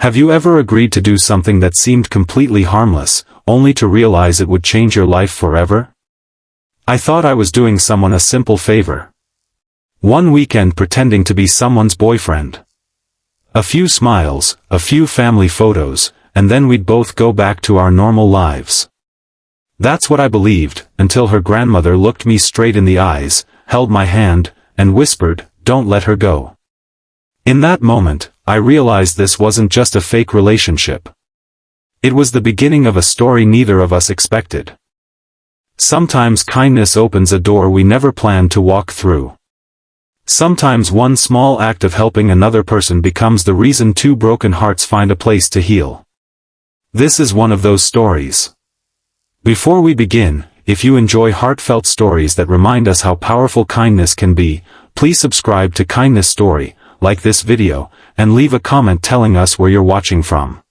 Have you ever agreed to do something that seemed completely harmless, only to realize it would change your life forever? I thought I was doing someone a simple favor. One weekend pretending to be someone's boyfriend. A few smiles, a few family photos, and then we'd both go back to our normal lives. That's what I believed, until her grandmother looked me straight in the eyes, held my hand, and whispered, "Don't let her go." In that moment, I realized this wasn't just a fake relationship. It was the beginning of a story neither of us expected. Sometimes kindness opens a door we never planned to walk through. Sometimes one small act of helping another person becomes the reason two broken hearts find a place to heal. This is one of those stories. Before we begin, if you enjoy heartfelt stories that remind us how powerful kindness can be, please subscribe to Kindness Story, like this video, and leave a comment telling us where you're watching from.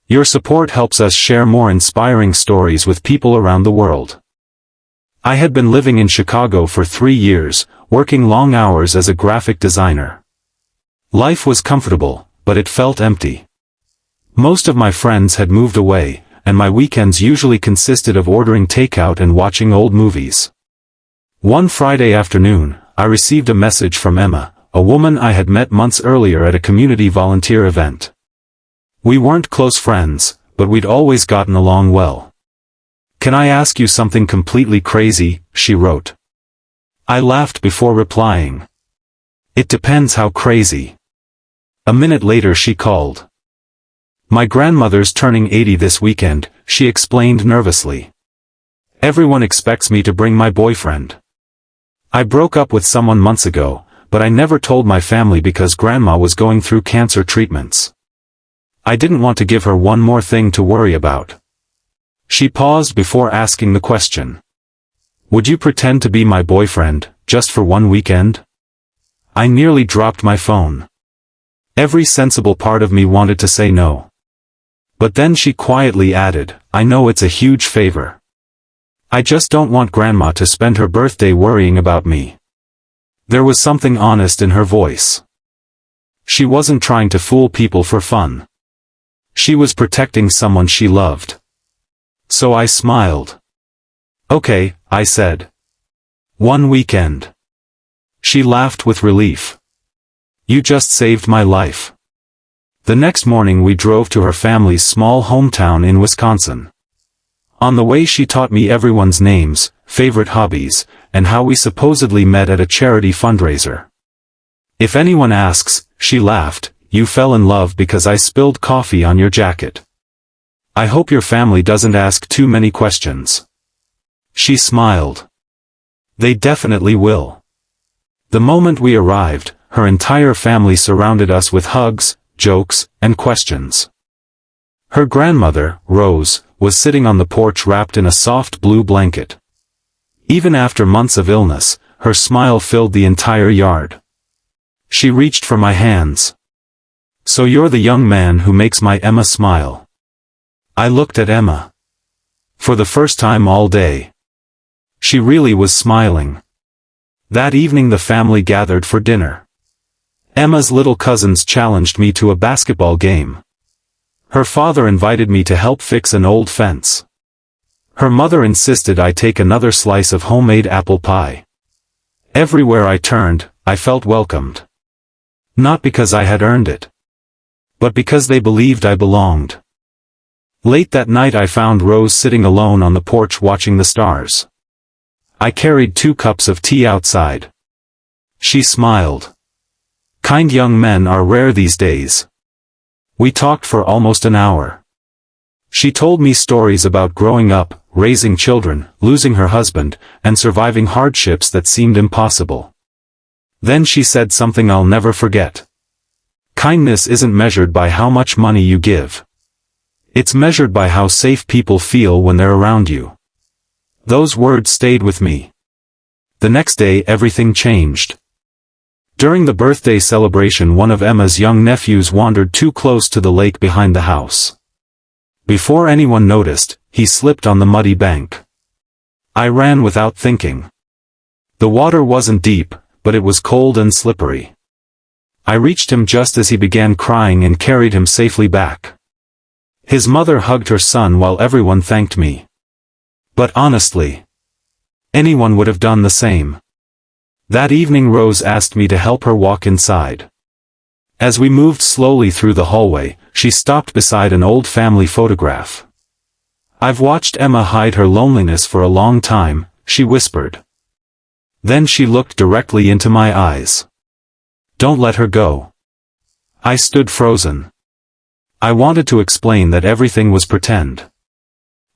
Your support helps us share more inspiring stories with people around the world. I had been living in Chicago for 3 years, working long hours as a graphic designer. Life was comfortable, but it felt empty. Most of my friends had moved away, and my weekends usually consisted of ordering takeout and watching old movies. One Friday afternoon, I received a message from Emma, a woman I had met months earlier at a community volunteer event. We weren't close friends, but we'd always gotten along well. "Can I ask you something completely crazy?" she wrote. I laughed before replying. "It depends how crazy." A minute later she called. "My grandmother's turning 80 this weekend," she explained nervously. "Everyone expects me to bring my boyfriend. I broke up with someone months ago, but I never told my family because Grandma was going through cancer treatments. I didn't want to give her one more thing to worry about." She paused before asking the question. "Would you pretend to be my boyfriend, just for one weekend?" I nearly dropped my phone. Every sensible part of me wanted to say no. But then she quietly added, "I know it's a huge favor. I just don't want Grandma to spend her birthday worrying about me." There was something honest in her voice. She wasn't trying to fool people for fun. She was protecting someone she loved. So I smiled. "Okay," I said. "One weekend." She laughed with relief. "You just saved my life." The next morning we drove to her family's small hometown in Wisconsin. On the way she taught me everyone's names, favorite hobbies, and how we supposedly met at a charity fundraiser. "If anyone asks," she laughed, "you fell in love because I spilled coffee on your jacket. I hope your family doesn't ask too many questions." She smiled. "They definitely will." The moment we arrived, her entire family surrounded us with hugs, jokes, and questions. Her grandmother, Rose, was sitting on the porch wrapped in a soft blue blanket. Even after months of illness, her smile filled the entire yard. She reached for my hands. "So you're the young man who makes my Emma smile." I looked at Emma. For the first time all day. She really was smiling. That evening the family gathered for dinner. Emma's little cousins challenged me to a basketball game. Her father invited me to help fix an old fence. Her mother insisted I take another slice of homemade apple pie. Everywhere I turned, I felt welcomed. Not because I had earned it, but because they believed I belonged. Late that night I found Rose sitting alone on the porch watching the stars. I carried 2 cups of tea outside. She smiled. Kind young men are rare these days. We talked for almost an hour. She told me stories about growing up, raising children, losing her husband, and surviving hardships that seemed impossible. Then she said something I'll never forget. Kindness isn't measured by how much money you give. It's measured by how safe people feel when they're around you. Those words stayed with me. The next day everything changed. During the birthday celebration one of Emma's young nephews wandered too close to the lake behind the house. Before anyone noticed, he slipped on the muddy bank. I ran without thinking. The water wasn't deep, but it was cold and slippery. I reached him just as he began crying and carried him safely back. His mother hugged her son while everyone thanked me. But honestly, anyone would have done the same. That evening Rose asked me to help her walk inside. As we moved slowly through the hallway, she stopped beside an old family photograph. "I've watched Emma hide her loneliness for a long time," she whispered. Then she looked directly into my eyes. "Don't let her go." I stood frozen. I wanted to explain that everything was pretend.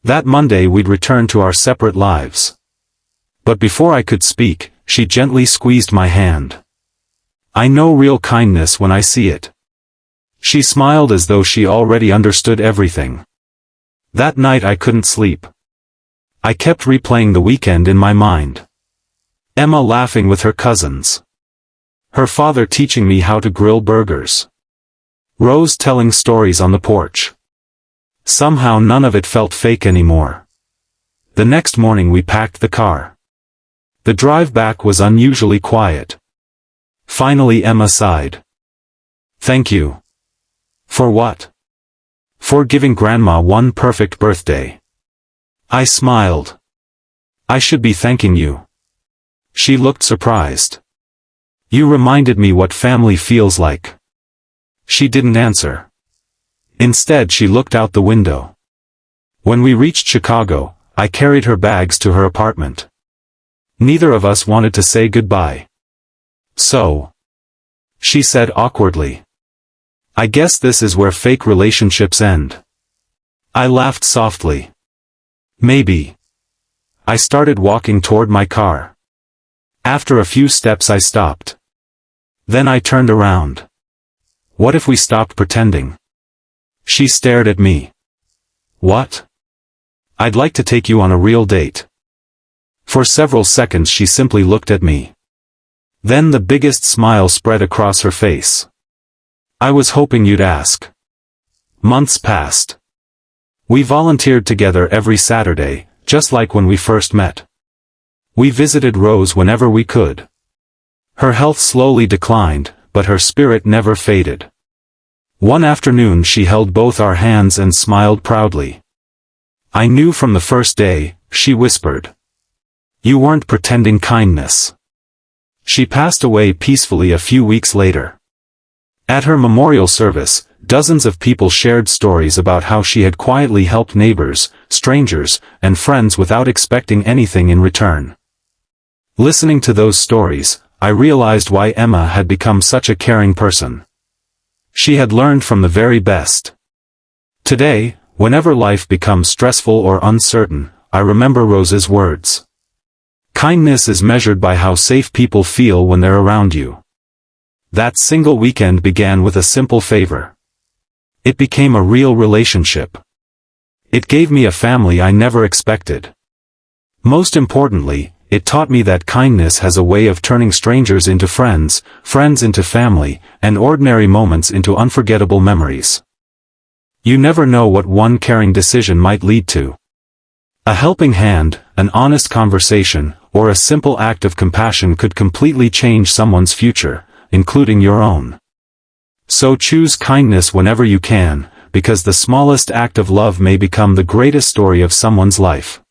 That Monday we'd return to our separate lives. But before I could speak, she gently squeezed my hand. "I know real kindness when I see it." She smiled as though she already understood everything. That night I couldn't sleep. I kept replaying the weekend in my mind. Emma laughing with her cousins. Her father teaching me how to grill burgers. Rose telling stories on the porch. Somehow none of it felt fake anymore. The next morning we packed the car. The drive back was unusually quiet. Finally Emma sighed. "Thank you." "For what?" "For giving Grandma one perfect birthday." I smiled. "I should be thanking you." She looked surprised. "You reminded me what family feels like." She didn't answer. Instead she looked out the window. When we reached Chicago, I carried her bags to her apartment. Neither of us wanted to say goodbye. "So," she said awkwardly, "I guess this is where fake relationships end." I laughed softly. "Maybe." I started walking toward my car. After a few steps I stopped. Then I turned around. "What if we stopped pretending?" She stared at me. "What?" "I'd like to take you on a real date." For several seconds she simply looked at me. Then the biggest smile spread across her face. "I was hoping you'd ask." Months passed. We volunteered together every Saturday, just like when we first met. We visited Rose whenever we could. Her health slowly declined, but her spirit never faded. One afternoon she held both our hands and smiled proudly. "I knew from the first day," she whispered. "You weren't pretending kindness." She passed away peacefully a few weeks later. At her memorial service, dozens of people shared stories about how she had quietly helped neighbors, strangers, and friends without expecting anything in return. Listening to those stories, I realized why Emma had become such a caring person. She had learned from the very best. Today, whenever life becomes stressful or uncertain, I remember Rose's words. Kindness is measured by how safe people feel when they're around you. That single weekend began with a simple favor. It became a real relationship. It gave me a family I never expected. Most importantly, it taught me that kindness has a way of turning strangers into friends, friends into family, and ordinary moments into unforgettable memories. You never know what one caring decision might lead to. A helping hand, an honest conversation, or a simple act of compassion could completely change someone's future, including your own. So choose kindness whenever you can, because the smallest act of love may become the greatest story of someone's life.